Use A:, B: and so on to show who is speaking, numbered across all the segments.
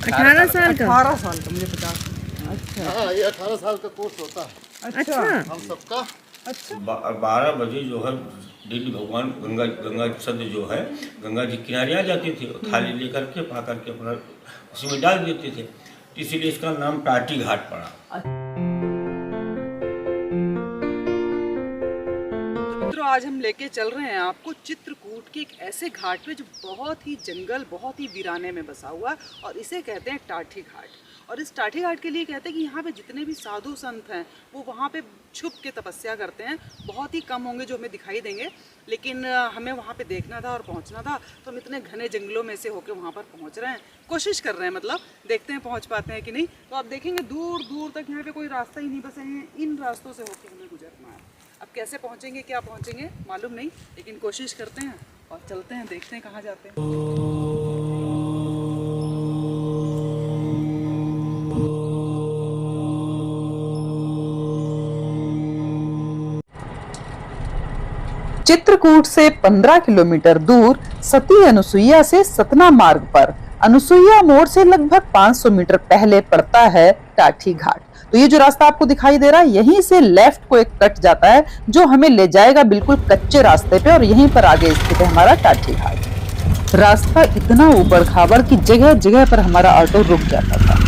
A: 18 साल का?
B: 18 साल का, मुझे 50। अच्छा
C: हाँ, ये 18 साल का कोर्स होता है
B: अच्छा
C: हम सबका।
B: अच्छा
D: 12 बजे जो है डेली भगवान गंगा सद जो है गंगा जी किनारे आ जाते थे, थाली लेकर के पा करके अपना उसमें डाल देते थे, इसीलिए इसका नाम टाटी घाट पड़ा।
B: मित्रों, आज हम लेके चल रहे हैं आपको चित्रकूट के एक ऐसे घाट पे जो बहुत ही जंगल, बहुत ही वीराने में बसा हुआ है और इसे कहते हैं टाठी घाट। और इस टाठी घाट के लिए कहते हैं कि यहाँ पे जितने भी साधु संत हैं वो वहाँ पे छुप के तपस्या करते हैं। बहुत ही कम होंगे जो हमें दिखाई देंगे, लेकिन हमें वहाँ पे देखना था और पहुँचना था, तो हम इतने घने जंगलों में से होकर वहाँ पर पहुँच रहे हैं, कोशिश कर रहे हैं, मतलब देखते हैं पहुँच पाते हैं कि नहीं। तो आप देखेंगे दूर दूर तक यहाँ पे कोई रास्ता ही नहीं बसे हैं, इन रास्तों से होकर हमें गुजरना है। अब कैसे पहुँचेंगे, क्या पहुँचेंगे मालूम नहीं, लेकिन कोशिश करते हैं और चलते हैं, देखते हैं कहाँ जाते हैं। चित्रकूट से 15 किलोमीटर दूर सती अनुसुईया से सतना मार्ग पर अनुसुईया मोड़ से लगभग 500 मीटर पहले पड़ता है टाठी घाट। तो ये जो रास्ता आपको दिखाई दे रहा है, यहीं से लेफ्ट को एक कट जाता है जो हमें ले जाएगा बिल्कुल कच्चे रास्ते पे, और यहीं पर आगे स्थित है हमारा टाठी घाट। रास्ता इतना ऊबड़ खाबड़ कि जगह जगह पर हमारा ऑटो रुक जाता था।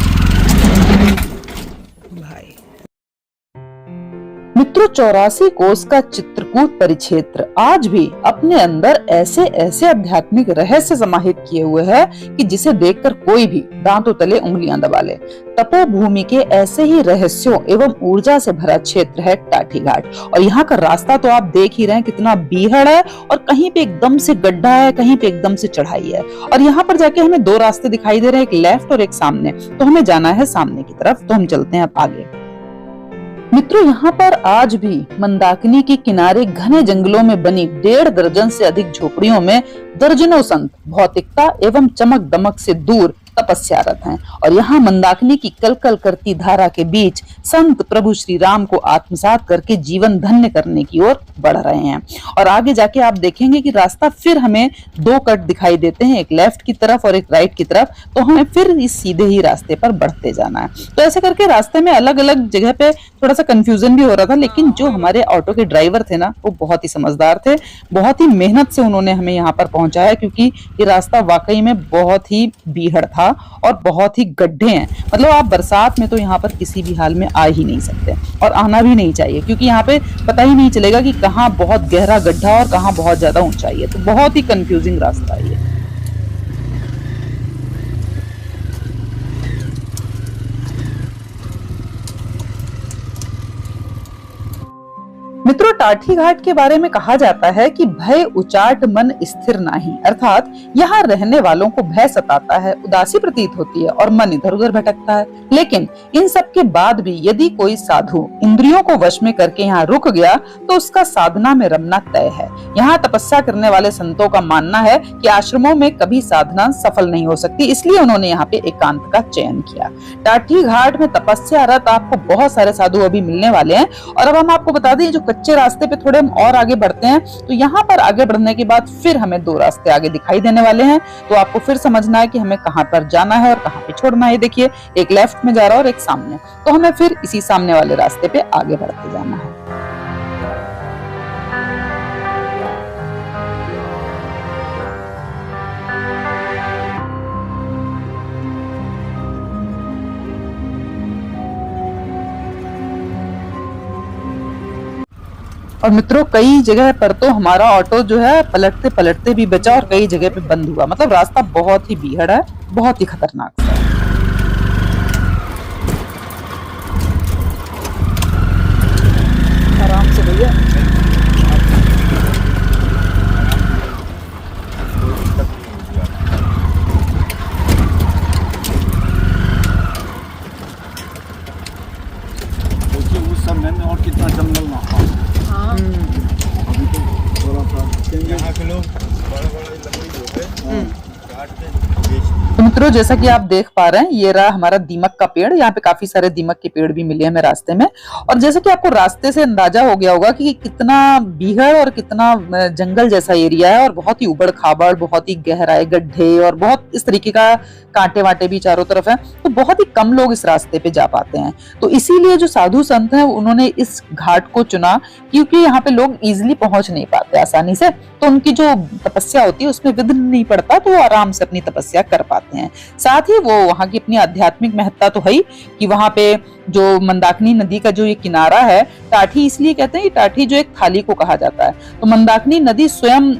B: मित्रों, 84 कोस का चित्रकूट परिक्षेत्र आज भी अपने अंदर ऐसे ऐसे आध्यात्मिक रहस्य समाहित किए हुए है कि जिसे देखकर कोई भी दांतों तले उंगलियां दबा ले। तपोभूमि के ऐसे ही रहस्यों एवं ऊर्जा से भरा क्षेत्र है टाठी घाट। और यहाँ का रास्ता तो आप देख ही रहे हैं कितना बीहड़ है, और कहीं पे एकदम से गड्ढा है, कहीं पे एकदम से चढ़ाई है। और यहाँ पर जाके हमें दो रास्ते दिखाई दे रहे हैं, एक लेफ्ट और एक सामने। तो हमें जाना है सामने की तरफ, तो हम चलते हैं अब आगे। मित्रों, यहाँ पर आज भी मंदाकिनी के किनारे घने जंगलों में बनी 1.5 दर्जन से अधिक झोपड़ियों में दर्जनों संत भौतिकता एवं चमक दमक से दूर तपस्यारत हैं। और यहाँ मंदाकिनी की कलकल करती धारा के बीच संत प्रभु श्री राम को आत्मसात करके जीवन धन्य करने की ओर बढ़ रहे हैं। और आगे जाके आप देखेंगे कि रास्ता फिर हमें 2 कट दिखाई देते हैं, एक लेफ्ट की तरफ और एक राइट की तरफ। तो हमें फिर इस सीधे ही रास्ते पर बढ़ते जाना है। तो ऐसे करके रास्ते में अलग अलग जगह पे थोड़ा सा कंफ्यूजन भी हो रहा था, लेकिन जो हमारे ऑटो के ड्राइवर थे ना, वो बहुत ही समझदार थे, बहुत ही मेहनत से उन्होंने हमें यहाँ पर पहुंचाया, क्योंकि ये रास्ता वाकई में बहुत ही बीहड़ था और बहुत ही गड्ढे हैं। मतलब आप बरसात में तो यहाँ पर किसी भी हाल में आ ही नहीं सकते, और आना भी नहीं चाहिए, क्योंकि यहाँ पे पता ही नहीं चलेगा कि कहाँ बहुत गहरा गड्ढा और कहाँ बहुत ज्यादा ऊंचाई है। तो बहुत ही कंफ्यूजिंग रास्ता है ये। मित्रों, टाठी घाट के बारे में कहा जाता है कि भय उचाट मन स्थिर नाही, अर्थात यहाँ रहने वालों को भय सताता है, उदासी प्रतीत होती है और मन इधर उधर भटकता है। लेकिन इन सब के बाद भी यदि कोई साधु इंद्रियों को वश में करके यहाँ रुक गया तो उसका साधना में रमना तय है। यहाँ तपस्या करने वाले संतों का मानना है कि आश्रमों में कभी साधना सफल नहीं हो सकती, इसलिए उन्होंने यहाँ पे एकांत का चयन किया। टाठी घाट में तपस्यारत आपको बहुत सारे साधु अभी मिलने वाले हैं। और अब हम आपको बता दें, जो कच्चे रास्ते पे थोड़े हम और आगे बढ़ते हैं, तो यहाँ पर आगे बढ़ने के बाद फिर हमें 2 रास्ते आगे दिखाई देने वाले हैं। तो आपको फिर समझना है कि हमें कहाँ पर जाना है और कहाँ पे छोड़ना है। देखिए, एक लेफ्ट में जा रहा है और एक सामने, तो हमें फिर इसी सामने वाले रास्ते पे आगे बढ़ते जाना है। और मित्रों, कई जगह पर तो हमारा ऑटो जो है पलटते पलटते भी बचा और कई जगह पे बंद हुआ। मतलब रास्ता बहुत ही बीहड़ है, बहुत ही खतरनाक सा है। आराम से भैया।
C: उस समय में और कितना जंगल ना था। अभी तो थोड़ा सा यहाँ के लोग बड़े बड़े लकड़ी जो है काट के बेचते।
A: तो मित्रों,
B: जैसा कि आप देख पा रहे हैं, ये रहा हमारा दीमक का पेड़। यहाँ पे काफी सारे दीमक के पेड़ भी मिले हमें रास्ते में। और जैसा कि आपको रास्ते से अंदाजा हो गया होगा कि कितना बीहड़ और कितना जंगल जैसा एरिया है, और बहुत ही उबड़ खाबड़, बहुत ही गहराई, गड्ढे और बहुत इस तरीके का कांटे वाटे भी चारों तरफ है। तो बहुत ही कम लोग इस रास्ते पे जा पाते हैं। तो इसीलिए जो साधु संत हैं उन्होंने इस घाट को चुना, क्योंकि यहाँ पे लोग इजिली पहुंच नहीं पाते आसानी से। तो उनकी जो तपस्या होती है उसमें विघ्न नहीं पड़ता, तो वो आराम से अपनी तपस्या कर पाते हैं। साथ ही वो वहाँ की अपनी आध्यात्मिक महत्ता तो है ही, कि वहाँ पे जो मंदाकिनी नदी का जो ये किनारा है, टाठी इसलिए कहते हैं, टाठी जो एक थाली को कहा जाता है। तो मंदाकिनी नदी स्वयं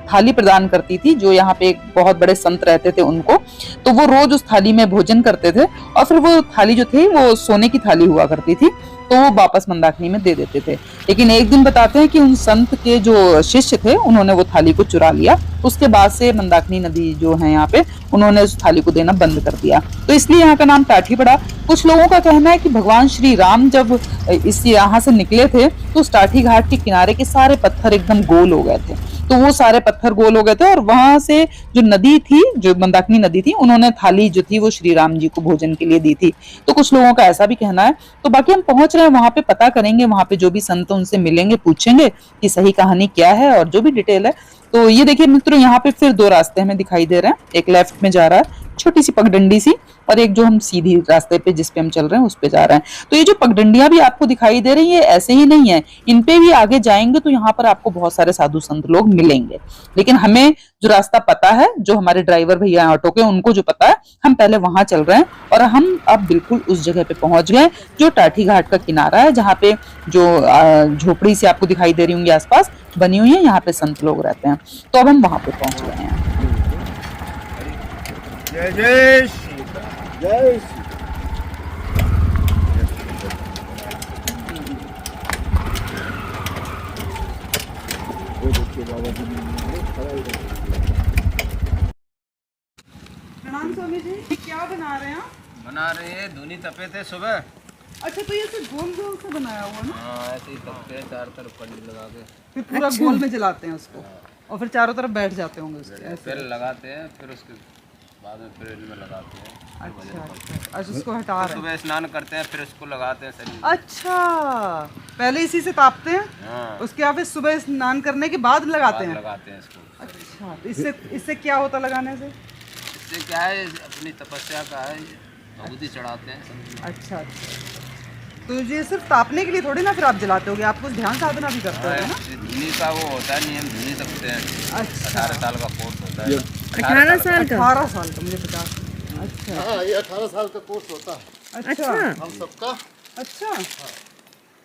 B: थाली प्रदान करती थी, जो यहाँ पे एक बहुत बड़े संत रहते थे उनको। तो वो रोज उस थाली में भोजन करते थे, और फिर वो थाली जो थी वो सोने की थाली हुआ करती थी, तो वो वापस मंदाकिनी में दे देते थे। लेकिन एक दिन बताते हैं कि उन संत के जो शिष्य थे उन्होंने वो थाली को चुरा लिया। उसके बाद से मंदाकिनी नदी जो है यहाँ पे, उन्होंने उस थाली को देना बंद कर दिया, तो इसलिए यहाँ का नाम टाठी पड़ा। कुछ लोगों का कहना है कि भगवान श्री राम जब इस यहाँ से निकले थे तो उस टाठी घाट के किनारे के सारे पत्थर एकदम गोल हो गए थे। तो वो सारे पत्थर गोल हो गए थे, और वहां से जो नदी थी, जो मंदाकिनी नदी थी, उन्होंने थाली जो थी वो श्री राम जी को भोजन के लिए दी थी। तो कुछ लोगों का ऐसा भी कहना है। तो बाकी हम पहुंच रहे हैं वहां पे, पता करेंगे वहां पे जो भी संत उनसे मिलेंगे, पूछेंगे कि सही कहानी क्या है और जो भी डिटेल है। तो ये देखिए मित्रों, यहाँ पे फिर दो रास्ते हमें दिखाई दे रहे हैं। एक लेफ्ट में जा रहा है छोटी सी पगडंडी सी, और एक जो हम सीधी रास्ते पे जिस पे हम चल रहे हैं उस पे जा रहे हैं। तो ये जो पगडंडियां भी आपको दिखाई दे रही है, ऐसे ही नहीं है, इन पे भी आगे जाएंगे तो यहाँ पर आपको बहुत सारे साधु संत लोग मिलेंगे। लेकिन हमें जो रास्ता पता है, जो हमारे ड्राइवर भैया ऑटो के, उनको जो पता है, हम पहले वहां चल रहे हैं। और हम अब बिल्कुल उस जगह पे पहुंच गए जो टाठी घाट का किनारा है, जहाँ पे जो झोपड़ी से आपको दिखाई दे रही होंगी आसपास बनी हुई है, यहाँ पे संत लोग रहते हैं। तो अब हम वहां पे पहुंच गए हैं।
C: जय जय श्री राम, जय श्री
B: प्रणाम स्वामी जी, क्या बना रहे हैं आप?
A: बना रहे हैं, धुनी तपे थे सुबह।
B: अच्छा, तो ये सिर्फ गोल गोल से बनाया हुआ ना?
A: हाँ, ऐसे ही तपते हैं चारों तरफ पंडित लगा के।
B: फिर पूरा गोल में जलाते हैं उसको, और फिर चारों तरफ बैठ जाते होंगे उसके ऐसे।
A: फिर लगाते हैं, फिर उसके बाद में फिर इनमें लगाते हैं।
B: अच्छा, उसको हटा रहे हैं।
A: सुबह स्नान करते हैं, फिर उसको लगाते हैं शरीर।
B: अच्छा, पहले इसी से तापते हैं,
A: हाँ,
B: उसके बाद फिर सुबह स्नान करने के बाद लगाते हैं।
A: लगाते हैं इसको।
B: अच्छा, तो इससे क्या होता लगाने से?
A: इससे क्या है, अपनी तपस्या का है, भगवती चढ़ाते हैं।
B: अच्छा अच्छा, तो ये सिर्फ तापने के लिए थोड़ी ना फिर आप जलाते होगे, आप कुछ ध्यान साधना भी करते हो ना?
A: धुनी का वो होता है नियम, धुनी सकते हैं।
B: अच्छा,
A: 18 साल का कोर्स होता है।
B: 18 साल का? 18 साल का, मुझे 50। अच्छा
C: हाँ, ये 18 साल का कोर्स होता है
B: अच्छा
C: हम सबका।
B: अच्छा,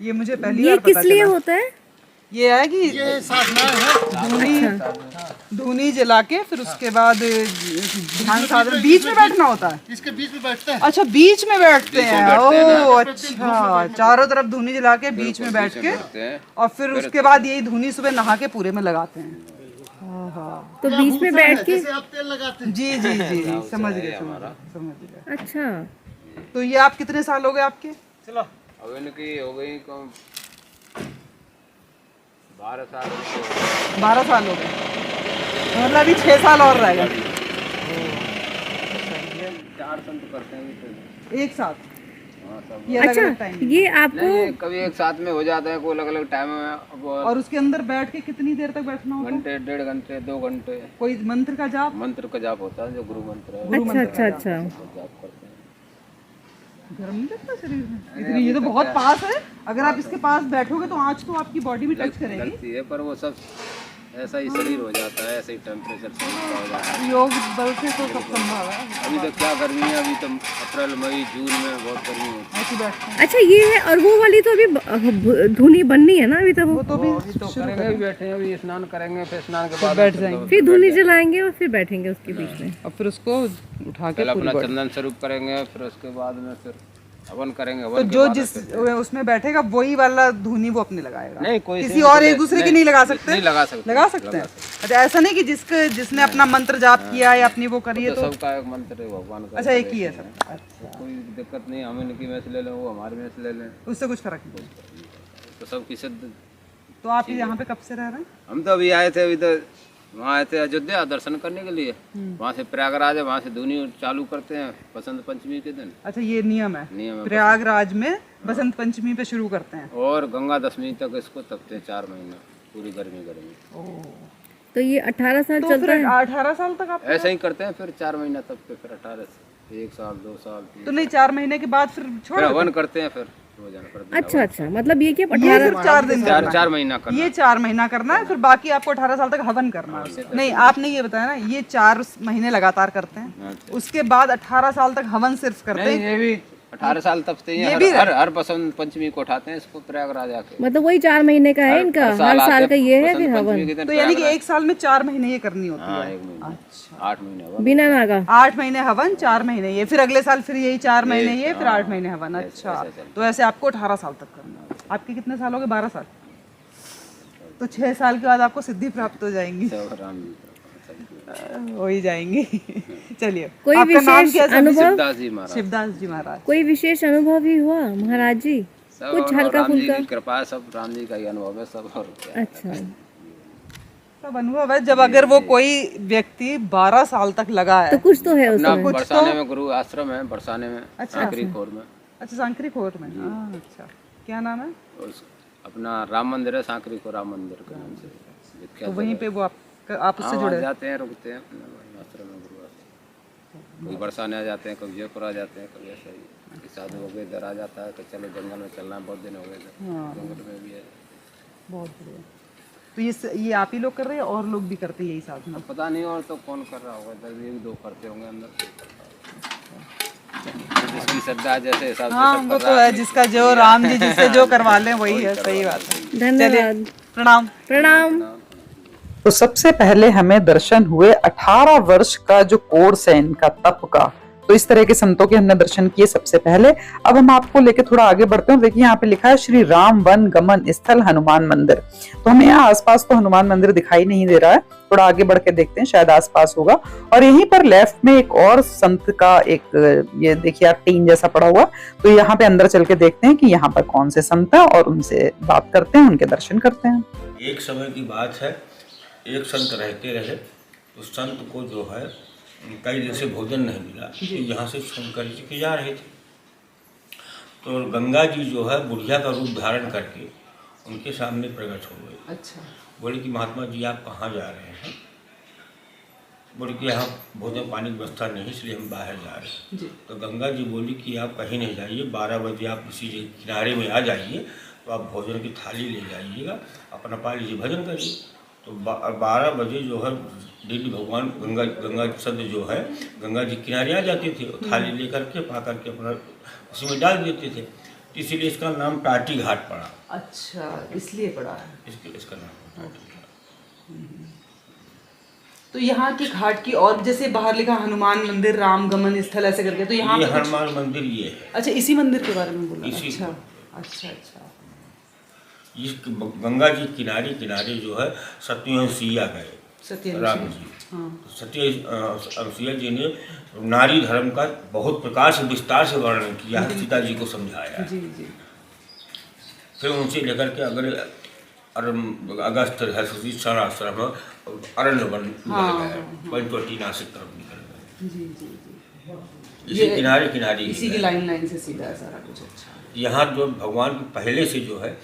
B: ये मुझे पहली बार पता चला। किस लिए होता है? ये है कि
C: ये साधना है,
B: धुनी जला के फिर उसके बाद ध्यान साधना, बीच में बैठना होता है।
C: इसके बीच में बैठते हैं।
B: अच्छा, बीच में बैठते हैं। ओह अच्छा, चारों तरफ धुनी जला के बीच में बैठ के, और फिर उसके बाद यही धुनी सुबह नहा के पूरे में लगाते हैं।
E: तो बीच में बैठ के
C: जैसे आप तेल लगाते हैं।
B: जी जी जी, समझ गए समझ गए।
E: अच्छा,
B: तो ये आप कितने साल हो गए आपके?
A: चलो, अब इनकी हो गई 12 साल।
B: 12 साल हो गए, मतलब अभी 6 साल और रह गए।
A: 4 संत करते हैं
B: एक साथ?
A: हाँ, सब।
B: ये अलग
E: अच्छा,
B: अलग टाइम?
E: ये आपको
A: नहीं, कभी एक साथ में हो जाता है, कोई अलग अलग टाइम में।
B: और उसके अंदर बैठ के कितनी देर तक बैठना होता है?
A: घंटे, 1.5 घंटे, 2 घंटे।
B: कोई मंत्र का जाप?
A: मंत्र का जाप होता है, जो गुरु मंत्र है।
E: अच्छा अच्छा अच्छा,
A: वो जाप करते हैं।
B: गर्म नहीं लगता शरीर में इतनी? ये तो बहुत पास है, अगर आप इसके पास बैठोगे तो आँच तो आपकी बॉडी में टच करेगी।
A: लगती है, पर वो सब ऐसा ही शरीर हो जाता है, ऐसा ही टेम्परेचर शरीर का हो जाता है।
B: योग बल से तो सब संभव है।
A: अभी तो क्या गर्मी है, अभी तो अप्रैल मई जून में बहुत गर्मी होती है।
B: ऐसे बैठते हैं।
E: अच्छा ये है। और वो वाली तो अभी धुनी बननी है ना अभी तक?
B: वो तो भी
A: अभी तो करेंगे, अभी बैठे हैं, अभी स्नान करेंगे, फिर स्नान के बाद
B: बैठ जाएंगे,
E: फिर धुनी जलाएंगे और फिर बैठेंगे उसके बीच में।
B: और फिर उसको उठा के
A: पहले
B: पूरी
A: अपना
B: body-
A: चंदन स्वरूप करेंगे, फिर उसके बाद में फिर हवन करेंगे।
B: तो
A: हवन के
B: जो
A: बाद
B: जिस
A: फिर-
B: उसमें बैठेगा वही वाला धुनी वो अपने लगाएगा?
A: नहीं, कोई
B: किसी और एक दूसरे की नहीं लगा सकते?
A: नहीं लगा सकते।
B: लगा सकते हैं। अच्छा, ऐसा नहीं कि जिसने अपना मंत्र जाप किया या अपनी वो करी है
A: तो
B: तो?
A: सबका एक मंत्र है भगवान का।
B: अच्छा, एक ही है सब? अच्छा,
A: कोई दिक्कत नहीं, हम इनकी में से ले लें, वो हमारे में से ले लें,
B: उससे कुछ फर्क नहीं पड़ता।
A: तो सबकी सिद्ध।
B: तो आप यहाँ पे कब से रह रहे हैं?
A: हम तो अभी आए थे, अभी तो वहाँ आए थे अयोध्या दर्शन करने के लिए, वहाँ से प्रयागराज है, वहाँ से धुनी चालू करते हैं बसंत पंचमी के दिन।
B: अच्छा ये नियम है,
A: नियम है।
B: प्रयागराज में बसंत पंचमी पे शुरू करते हैं
A: और गंगा दशमी तक इसको तपते हैं 4 महीना, पूरी गर्मी।
E: तो ये 18 साल
B: तो
E: चलता
B: फिर
E: है।
B: 18 साल तक आप
A: ऐसे ही करते हैं, फिर 4 महीना तब के, फिर 18 से 1 साल 2 साल 3
B: तो नहीं 4 महीने के बाद फिर छोड़
A: फिर
B: देते
A: हवन करते हैं, फिर रोजाना करते हैं।
E: अच्छा अच्छा, मतलब ये कि
B: हैं? ये सिर्फ 4 दिन करना है।
A: 4 महीना करना
B: ये 4 महीना करना है, फिर बाकी आपको 18 साल तक हवन करना है। नहीं आपने ये बताया ना, ये 4 महीने लगातार करते हैं, उसके बाद 18 साल तक हवन सिर्फ करते
A: नहीं,
B: हैं।
A: ये भी 18 साल तपते हैं, हर बसंत पंचमी को उठाते हैं इसको प्रयागराज आके।
E: मतलब वही 4 महीने का है इनका, हर साल का ये है फिर हवन।
B: तो यानी कि 1 साल में 4 महीने ये करनी होती है।
A: 1 महीना, 8 महीने हवन।
E: बिना नागा।
B: 8 महीने हवन, 4 महीने ये, फिर अगले साल फिर यही 4 महीने ये, फिर 8 महीने हवन। अच्छा, तो ऐसे आपको 18 साल तक करना है। आपके कितने साल हो गए? 12 साल। तो 6 साल के बाद आपको सिद्धि प्राप्त हो जाएंगी, हो ही जाएंगी। चलिए,
E: कोई
B: आपका नाम
E: विशेष
B: क्या है?
E: अनुभव?
A: शिवदास जी महाराज।
B: शिवदास जी महाराज।
E: कोई विशेष अनुभव भी हुआ महाराज जी?
A: सब
E: कुछ
A: और
E: हल्का
A: राम जी
E: फुल्का?
A: की कृपा है, सब राम जी का ही अनुभव है सब। और क्या।
E: अच्छा,
B: सब अनुभव है। जब अगर वो कोई व्यक्ति 12 साल तक लगा है
E: तो कुछ तो है
A: अपना
E: उसमें।
A: बरसाने में गुरु आश्रम है, बरसाने में,
B: अच्छा।
A: सांकरी खोर में।
B: अच्छा, सांकरी खोर में। हाँ, अच्छा, क्या नाम है?
A: अपना राम मंदिर है, सांकरी खोर राम मंदिर के नाम से
B: तो
A: विख्यात
B: वहीं
A: जगह
B: पे वो आप उससे
A: है।
B: जुड़े
A: वहाँ जाते हैं, रुकते हैं अपना वहीं आश्रम में, गुरु आश्रम। कोई बरसाने आ जाते हैं, कभी जयपुर आ जाते हैं, कभी ऐसा ही कि साधु हो गए इधर आ जाता है कि चलो जंगल में चलना है, बहुत दिन हो गए इधर। जंगल में भी है।
B: बहुत बढ़िया। तो ये आप ही लोग कर रहे हैं और लोग भी करते हैं यही साधना?
A: पता नहीं और तो कौन कर रहा होगा, इधर 1-2 करते होंगे अंदर। जिसकी श्रद्धा है, जैसे हिसाब से
B: हाँ,
A: सब
B: वो
A: कर
B: तो
A: रहा
B: है, जिसका जो राम जी जिससे जो करवा लें वही है। सही बात है।
E: धन्यवाद,
B: प्रणाम।
E: प्रणाम।
B: तो सबसे पहले हमें दर्शन हुए 18 वर्ष का जो कोर्स है इनका तप का। तो इस तरह के संतों के हमने दर्शन किए सबसे पहले। अब हम आपको लेके थोड़ा आगे बढ़ते हैं। देखिए यहाँ पे लिखा है श्री राम वन गमन स्थल हनुमान मंदिर। तो हमें यहाँ आसपास तो हनुमान मंदिर दिखाई नहीं दे रहा है, थोड़ा आगे बढ़ के देखते हैं, शायद आसपास होगा। और यहीं पर लेफ्ट में एक और संत का एक, ये देखिए आप टीन जैसा पड़ा हुआ। तो यहाँ पे अंदर चल के देखते हैं कि यहाँ पर कौन से संत है और उनसे बात करते हैं, उनके दर्शन करते हैं।
D: एक समय की बात है, एक संत रहते रहे, तो संत को जो है कई दिन से भोजन नहीं मिला, तो यहाँ से शंकर जी के जा रहे थे, तो गंगा जी जो है बुढ़िया का रूप धारण करके उनके सामने प्रकट हो गए।
B: अच्छा।
D: बोले कि महात्मा जी आप कहाँ जा रहे हैं? बोले कि यहाँ भोजन पानी की व्यवस्था नहीं, इसलिए हम बाहर जा रहे हैं। तो गंगा जी बोली कि आप कहीं नहीं जाइए, 12 बजे आप किसी किनारे में आ जाइए, तो आप भोजन की थाली ले जाइएगा, अपना पा लीजिए, भजन करिए। तो 12 बजे जो है डेली भगवान गंगा सद जो है गंगा जी किनारे आ जाते थे, थाली लेकर के पा करके अपना उसी में डाल देते थे, इसीलिए इसका नाम टाटी घाट पड़ा।
B: अच्छा, इसलिए पड़ा है
D: इसका नाम टाटी घाट।
B: तो यहाँ की घाट की, और जैसे बाहर लिखा हनुमान मंदिर राम गमन स्थल ऐसे करके, तो यहाँ
D: ये
B: पे
D: हनुमान मंदिर ये है।
B: अच्छा, इसी मंदिर के बारे में बोला?
D: इसी
B: अच्छा अच्छा अच्छा।
D: इस गंगा जी किनारे किनारे जो है सत्यवंशिया गए
B: सत्यवंशी।
D: राम जी। सत्यवंशिया जी ने नारी धर्म का बहुत प्रकार से विस्तार से वर्णन किया है, सीता जी को समझाया।
B: जी जी।
D: फिर उनसे लेकर के अगर अगस्त है आश्रम अरण्य वन गए, पंचवटी नासिक तरफ निकल गए।
B: जी जी जी।
D: इसी किनारे किनारे
B: इसी की लाइन से सीधा है सारा कुछ। अच्छा।
D: यहाँ जो भगवान पहले से जो है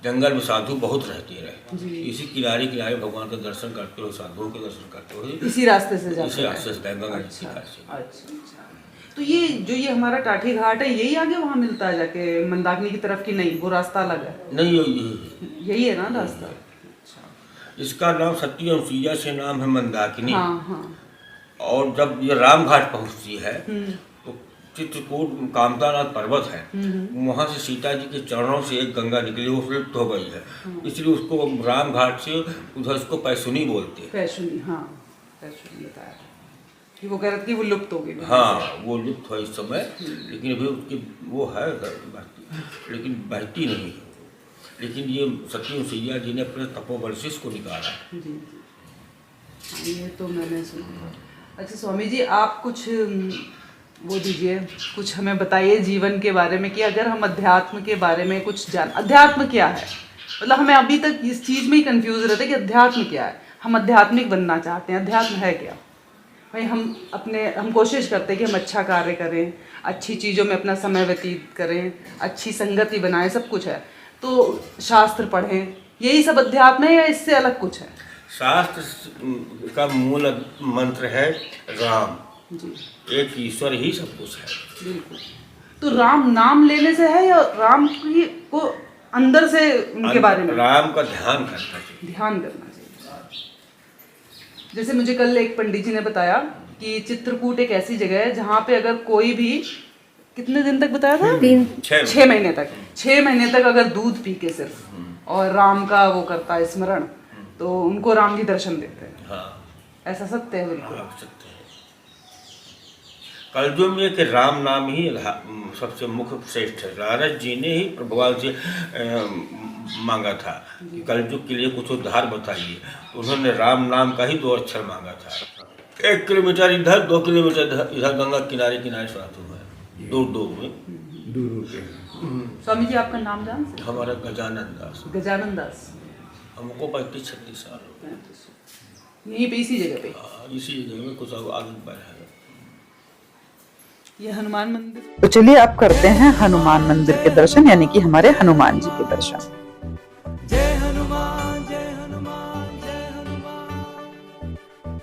D: जंगल में साधु बहुत रहते रहे, इसी किनारे किनारे भगवान का दर्शन करते हो, साधुओं के दर्शन करते हो,
B: इसी रास्ते से जाते
D: इसी रास्ते से गंगा जी से।
B: अच्छा अच्छा। तो ये जो ये हमारा टाठी घाट है, यही आगे वहाँ मिलता है जाके मंदाकिनी की तरफ की? नहीं, वो रास्ता अलग है?
D: नहीं,
B: यही है ना रास्ता? अच्छा।
D: इसका नाम सत्यवंशिया से नाम है मंदाकिनी।
B: हाँ हाँ।
D: और जब ये राम घाट पहुँचती है तो चित्रकूट कामतानाथ पर्वत है, वहाँ से सीता जी के चरणों से एक गंगा निकली, वो लुप्त हो गई है, इसलिए उसको राम घाट से उधर उसको पैसुनी बोलते हैं।
B: पैसुनी, हाँ पैसुनी बताया कि वो कह रहे थे कि वो लुप्त हो गई।
D: हाँ, वो लुप्त है इस समय, लेकिन अभी उसकी वो है बहती, लेकिन बहती नहीं है। लेकिन ये सत्यवंशिया जी ने अपने तपोबल से इसको निकाला।
B: जी जी, हाँ, ये तो मैंने सुना। अच्छा स्वामी जी, आप कुछ वो दीजिए, कुछ हमें बताइए जीवन के बारे में, कि अगर हम अध्यात्म के बारे में कुछ अध्यात्म क्या है? मतलब हमें अभी तक इस चीज़ में ही कंफ्यूज रहते हैं कि अध्यात्म क्या है। हम आध्यात्मिक बनना चाहते हैं। अध्यात्म है क्या भाई? हम कोशिश करते हैं कि हम अच्छा कार्य करें, अच्छी चीज़ों में अपना समय व्यतीत करें, अच्छी संगति बनाएं, सब कुछ है। तो शास्त्र पढ़ें, यही सब अध्यात्म है या इससे अलग कुछ है?
D: शास्त्र का मूल मंत्र है राम
B: जी
D: एक ईश्वर ही सब कुछ है।
B: बिल्कुल। तो राम नाम लेने से है या राम की को अंदर से उनके बारे में
D: राम का ध्यान करना चाहिए,
B: ध्यान करना चाहिए। जैसे मुझे कल एक पंडित जी ने बताया कि चित्रकूट एक ऐसी जगह है जहाँ पे अगर कोई भी, कितने दिन तक बताया था? 6 महीने तक, 6 महीने तक अगर दूध पी के सिर्फ और राम का वो करता है स्मरण, तो उनको राम जी दर्शन देते हैं।
D: हाँ
B: ऐसा सत्य है? बिल्कुल
D: सत्य है। कलयुग में कि राम नाम ही सबसे मुख्य श्रेष्ठ है। नारद जी ने ही भगवान से मांगा था कि कलयुग के लिए कुछ उद्धार बताइए, तो उन्होंने राम नाम का ही 2 अक्षर मांगा था। 1 किलोमीटर इधर 2 किलोमीटर इधर गंगा किनारे किनारे सुनाते हुए दूर में।
B: स्वामी जी आपका नाम जान सकते?
D: हमारा गजानन दास।
B: गजानन दास।
D: हमको 35-36 साल हो गए।
B: यहीं पे इसी जगह पे?
D: इसी जगह में कुछ आगे पर है।
B: ये हनुमान मंदिर। तो चलिए आप करते हैं हनुमान मंदिर के दर्शन, यानी कि हमारे हनुमान जी के दर्शन।
F: जय हनुमान जय हनुमान जय हनुमान,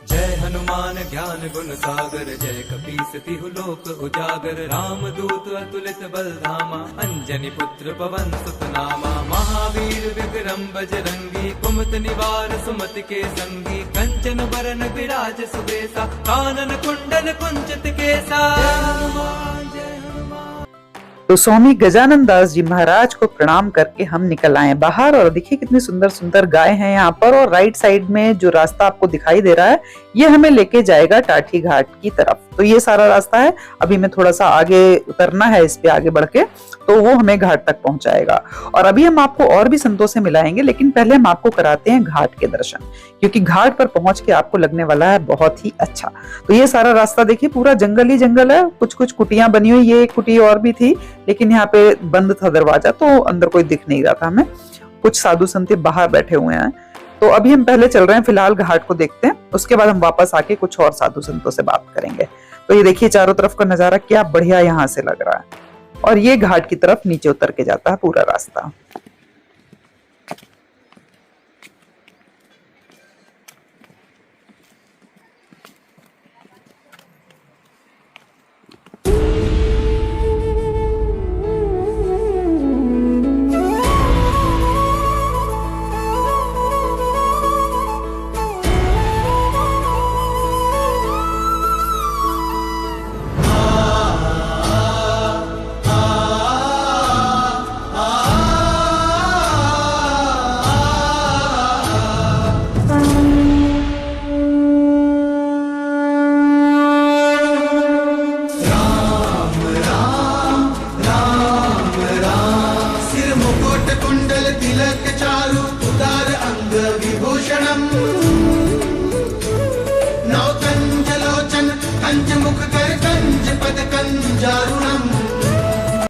F: जय हनुमान ज्ञान गुण सागर, जय कपीस तिहु लोक उजागर, राम दूत अतुलित बल धामा, अंजनी पुत्र पवन सुत नामा, महावीर विक्रम बजरंगी, कुमत निवार सुमति के संगी, कंचन बरन विराज सुबेसा, कानन कुंडल कुंचित केसा।
B: तो स्वामी गजानन दास जी महाराज को प्रणाम करके हम निकल आए बाहर, और देखिए कितनी सुंदर सुंदर गाय हैं यहाँ पर। और राइट साइड में जो रास्ता आपको दिखाई दे रहा है ये हमें लेके जाएगा टाठी घाट की तरफ। तो ये सारा रास्ता है, अभी मैं थोड़ा सा आगे उतरना है इस पे आगे बढ़ के, तो वो हमें घाट तक पहुंचाएगा। और अभी हम आपको और भी संतों से मिलाएंगे, लेकिन पहले हम आपको कराते हैं घाट के दर्शन, क्योंकि घाट पर पहुंच के आपको लगने वाला है बहुत ही अच्छा। तो ये सारा रास्ता देखिए पूरा जंगल ही जंगल है, कुछ कुछ कुटियां बनी हुई, ये एक कुटी और भी थी लेकिन यहाँ पे बंद था दरवाजा, तो अंदर कोई दिख नहीं रहा था हमें। कुछ साधु संत बाहर बैठे हुए हैं। तो अभी हम पहले चल रहे हैं, फिलहाल घाट को देखते हैं, उसके बाद हम वापस आके कुछ और साधु संतों से बात करेंगे। तो ये देखिए चारों तरफ का नजारा क्या बढ़िया यहाँ से लग रहा है, और ये घाट की तरफ नीचे उतर के जाता है पूरा रास्ता।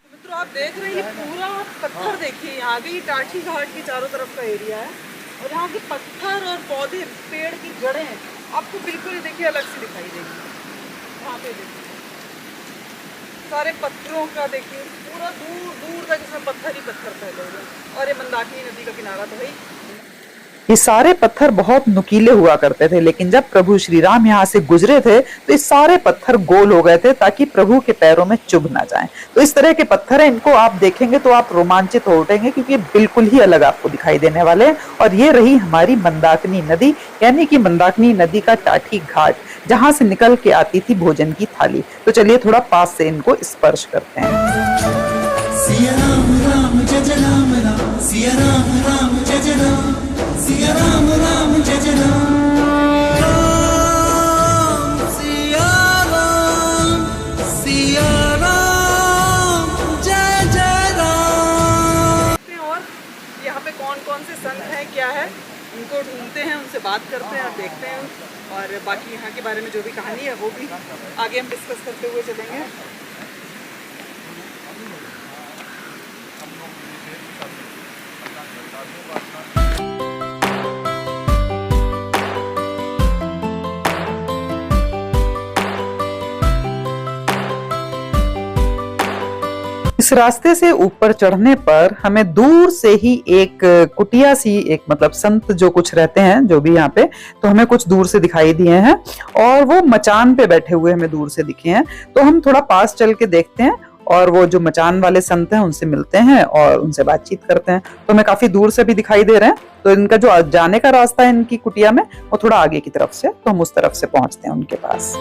B: मित्रों आप देख रहे हैं ये पूरा पत्थर, देखिए यहाँ भी टाठी घाट के चारों तरफ का एरिया है, और यहाँ के पत्थर और पौधे, पेड़ की जड़ें आपको बिल्कुल देखिए अलग से दिखाई देगी। यहाँ पे देखिए सारे पत्थरों का, देखिए पूरा दूर दूर तक इसमें पत्थर ही पत्थर फैले हुए, और ये मंदाकिनी नदी का किनारा तो है। ये सारे पत्थर बहुत नुकीले हुआ करते थे, लेकिन जब प्रभु श्री राम यहाँ से गुजरे थे तो ये सारे पत्थर गोल हो गए थे ताकि प्रभु के पैरों में चुभ ना जाएं। तो इस तरह के पत्थर हैं, इनको आप देखेंगे तो आप रोमांचित हो उठेंगे, क्योंकि ये बिल्कुल ही अलग आपको दिखाई देने वाले हैं। और ये रही हमारी मंदाकिनी नदी, यानी कि मंदाकिनी नदी का टाठी घाट, जहाँ से निकल के आती थी भोजन की थाली। तो चलिए थोड़ा पास से इनको स्पर्श करते हैं।
F: सिया राम राम जय जय राम राम, सिया राम राम जय जय राम, सिया राम राम जय जय राम, राम सिया राम जय जय राम।
B: और यहाँ पे कौन कौन से संत हैं, क्या है, उनको ढूंढते हैं, उनसे बात करते हैं और देखते हैं, और बाकी यहाँ के बारे में जो भी कहानी है वो भी आगे हम डिस्कस करते हुए चलेंगे। इस रास्ते से ऊपर चढ़ने पर हमें दूर से ही एक कुटिया सी, एक मतलब संत जो कुछ रहते हैं जो भी यहाँ पे, तो हमें कुछ दूर से दिखाई दिए हैं और वो मचान पे बैठे हुए हमें दूर से दिखे हैं। तो हम थोड़ा पास चल के देखते हैं और वो जो मचान वाले संत हैं उनसे मिलते हैं और उनसे बातचीत करते हैं। तो हमें काफी दूर से भी दिखाई दे रहे हैं। तो इनका जो जाने का रास्ता है इनकी कुटिया में वो थोड़ा आगे की तरफ से, तो हम उस तरफ से पहुंचते हैं उनके पास।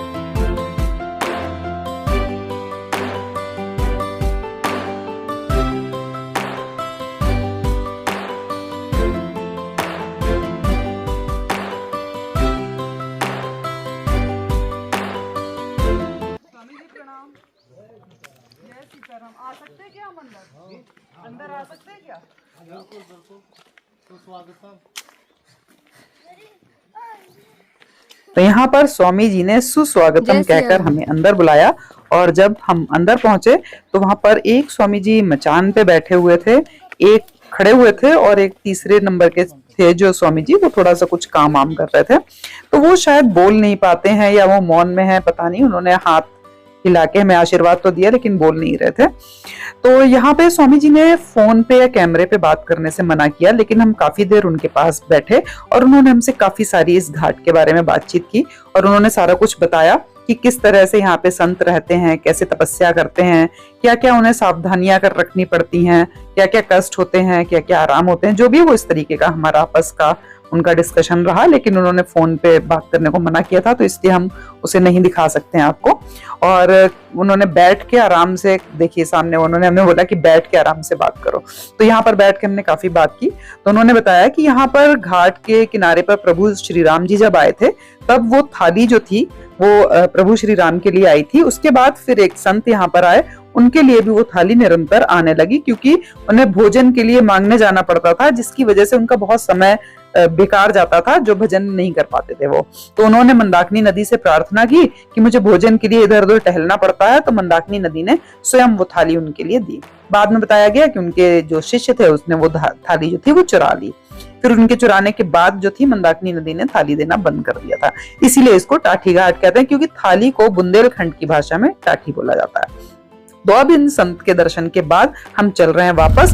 B: आ सकते हैं क्या हम अंदर आ सकते हैं क्या? तो यहाँ पर स्वामी जी ने सुस्वागतम कहकर हमें अंदर बुलाया और जब हम अंदर पहुंचे तो वहां पर एक स्वामी जी मचान पे बैठे हुए थे, एक खड़े हुए थे और एक तीसरे नंबर के थे जो स्वामी जी, वो थोड़ा सा कुछ काम वाम कर रहे थे। तो वो शायद बोल नहीं पाते हैं या वो मौन में है, पता नहीं। उन्होंने हाथ हिला के हमें आशीर्वाद तो दिया लेकिन बोल नहीं रहे थे। तो यहाँ पे स्वामी जी ने फोन पे या कैमरे पे बात करने से मना किया, लेकिन हम काफी देर उनके पास बैठे और उन्होंने हमसे काफी सारी इस घाट के बारे में बातचीत की और उन्होंने सारा कुछ बताया कि किस तरह से यहाँ पे संत रहते हैं, कैसे तपस्या करते हैं, क्या क्या उन्हें सावधानियां कर रखनी पड़ती हैं, क्या क्या कष्ट होते हैं, क्या क्या आराम होते हैं, जो भी वो इस तरीके का हमारा आपस का उनका डिस्कशन रहा। लेकिन उन्होंने फोन पे बात करने को मना किया था तो इसलिए हम उसे नहीं दिखा सकते हैं आपको। और उन्होंने बैठ के आराम से, देखिए सामने उन्होंने हमें बोला कि बैठ के आराम से बात करो। तो यहाँ पर बैठ के हमने काफी बात की। तो उन्होंने बताया कि यहाँ पर घाट के किनारे पर प्रभु श्री राम जी जब आए थे तब वो थाली जो थी वो प्रभु श्री राम के लिए आई थी। उसके बाद फिर एक संत यहाँ पर आए, उनके लिए भी वो थाली निरंतर आने लगी क्योंकि उन्हें भोजन के लिए मांगने जाना पड़ता था, जिसकी वजह से उनका बहुत समय बेकार जाता था, जो भजन नहीं कर पाते थे वो। तो उन्होंने मंदाकिनी नदी से प्रार्थना की कि मुझे भोजन के लिए इधर उधर टहलना पड़ता है, तो मंदाकिनी नदी ने स्वयं वो थाली उनके लिए दी। बाद में बताया गया कि उनके जो शिष्य थे उसने वो थाली जो थी वो चुरा ली। फिर उनके चुराने के बाद जो थी मंदाकिनी नदी ने थाली देना बंद कर दिया था। इसीलिए इसको टाठी घाट कहते हैं, क्योंकि थाली को बुंदेलखंड की भाषा में टाठी बोला जाता है। तो अब इन संत के दर्शन के बाद हम चल रहे हैं वापस।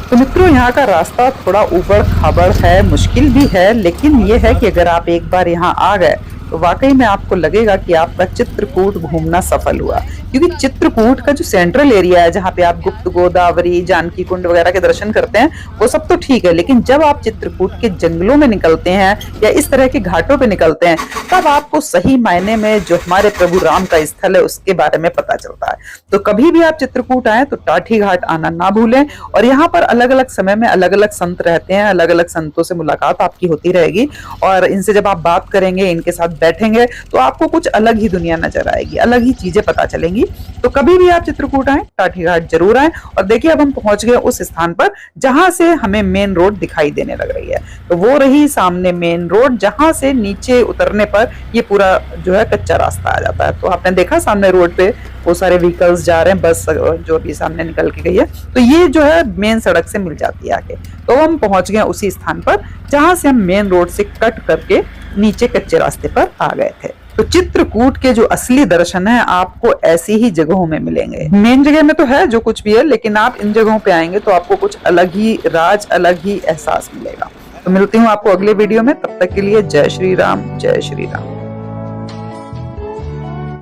B: तो मित्रों, यहाँ का रास्ता थोड़ा ऊबड़ खाबड़ है, मुश्किल भी है, लेकिन ये है कि अगर आप एक बार यहाँ आ गए तो वाकई में आपको लगेगा कि आपका चित्रकूट घूमना सफल हुआ। क्योंकि चित्रकूट का जो सेंट्रल एरिया है जहाँ पे आप गुप्त गोदावरी, जानकी कुंड वगैरह के दर्शन करते हैं वो सब तो ठीक है, लेकिन जब आप चित्रकूट के जंगलों में निकलते हैं या इस तरह के घाटों पे निकलते हैं तब आपको सही मायने में जो हमारे प्रभु राम का स्थल है उसके बारे में पता चलता है। तो कभी भी आप चित्रकूट आए तो टाठी घाट आना ना भूलें। और यहाँ पर अलग अलग समय में अलग अलग संत रहते हैं, अलग अलग संतों से मुलाकात आपकी होती रहेगी और इनसे जब आप बात करेंगे, इनके साथ बैठेंगे तो आपको कुछ अलग ही दुनिया नजर आएगी, अलग ही चीजें पता चलेंगी। तो कभी भी आप चित्रकूट आए, टाठी घाट जरूर आए। और देखिए अब हम पहुंच गए उस स्थान पर जहां से हमें मेन रोड दिखाई देने लग रही है। तो वो रही सामने मेन रोड, जहां से नीचे उतरने पर ये पूरा जो है कच्चा रास्ता आ जाता है। तो आपने देखा सामने रोड पे वो सारे व्हीकल्स जा रहे हैं, बस जो अभी सामने निकल के गई है, तो ये जो है मेन सड़क से मिल जाती है आगे। तो हम पहुंच गए उसी स्थान पर जहां से हम मेन रोड से कट करके नीचे कच्चे रास्ते पर आ गए थे। तो चित्रकूट के जो असली दर्शन है आपको ऐसी ही जगहों में मिलेंगे। मेन जगह में तो है जो कुछ भी है, लेकिन आप इन जगहों पे आएंगे तो आपको कुछ अलग ही राज, अलग ही एहसास मिलेगा। तो मिलती हूँ आपको अगले वीडियो में, तब तक के लिए जय श्री राम, जय श्री राम।